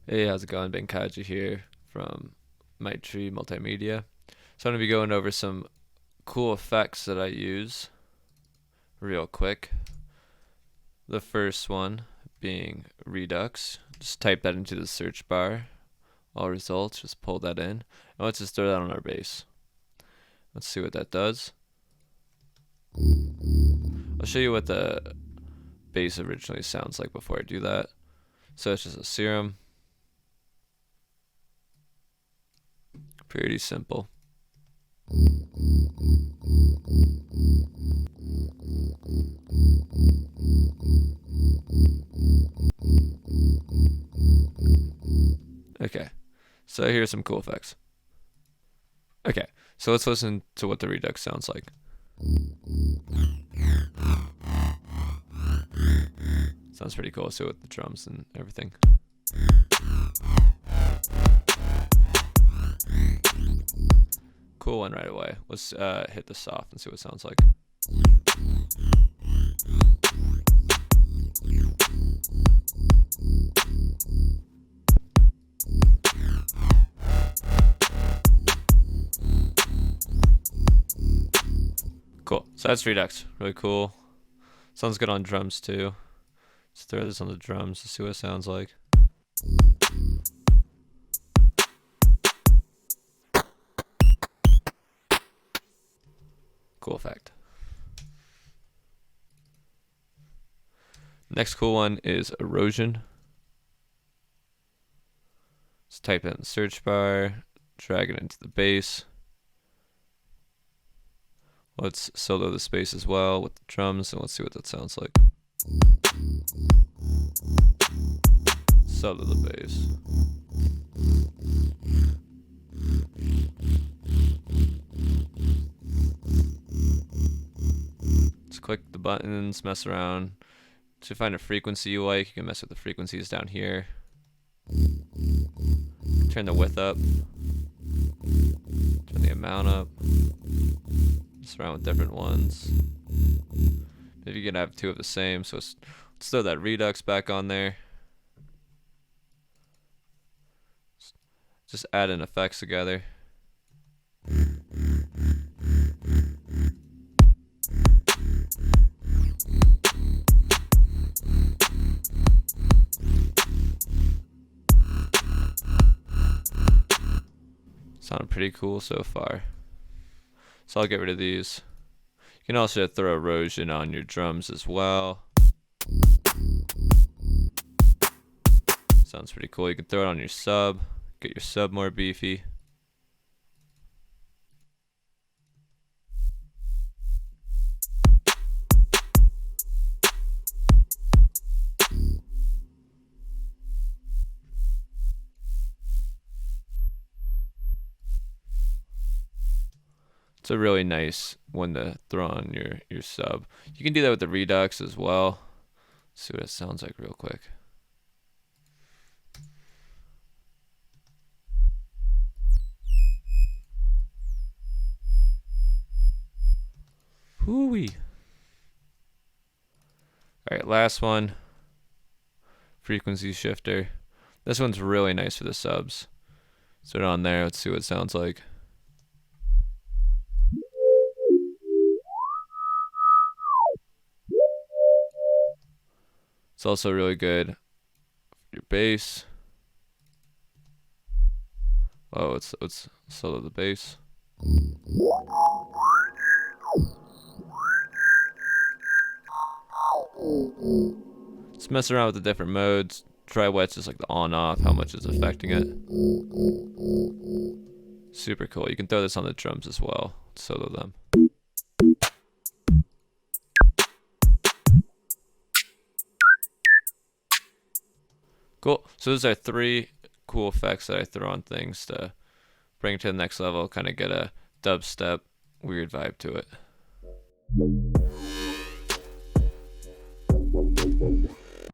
Hey, how's it going? Ben Kaji here from Maitri Multi Media. So I'm going to be going over some cool effects that I use real quick. The first one being Redux. Just type that into the search bar. All results, just pull that in. And let's just throw that on our bass. Let's see what that does. I'll show you what the bass originally sounds like before I do that. So it's just a serum. Pretty simple. Okay, so here's some cool effects. Okay, so let's listen to what the Redux sounds like. Sounds pretty cool, so with the drums and everything. Cool one right away. Let's hit the soft and see what it sounds like. Cool. So that's Redux. Really cool. Sounds good on drums too. Let's throw this on the drums to see what it sounds like. Cool effect. Next cool one is erosion. Let's type it in the search bar, drag it into the bass. Let's solo the space as well with the drums, and let's see what that sounds like. Solo the bass. Let's click the buttons, mess around. To find a frequency you like, you can mess with the frequencies down here. Turn the width up. Turn the amount up. Mess around with different ones. Maybe you can have two of the same, so let's throw that Redux back on there. Just add in effects together. Sounded pretty cool so far. So I'll get rid of these. You can also throw erosion on your drums as well. Sounds pretty cool. You can throw it on your sub, get your sub more beefy. It's a really nice one to throw on your sub. You can do that with the Redux as well. Let's see what it sounds like real quick. Hoo-wee. Alright, last one. Frequency shifter. This one's really nice for the subs. Throw it on there, let's see what it sounds like. It's also really good for your bass. Oh, let's solo the bass. Let's mess around with the different modes. Try what's just like the on off, how much is affecting it. Super cool. You can throw this on the drums as well. Solo them. Cool. So those are 3 cool effects that I throw on things to bring it to the next level, kind of get a dubstep weird vibe to it.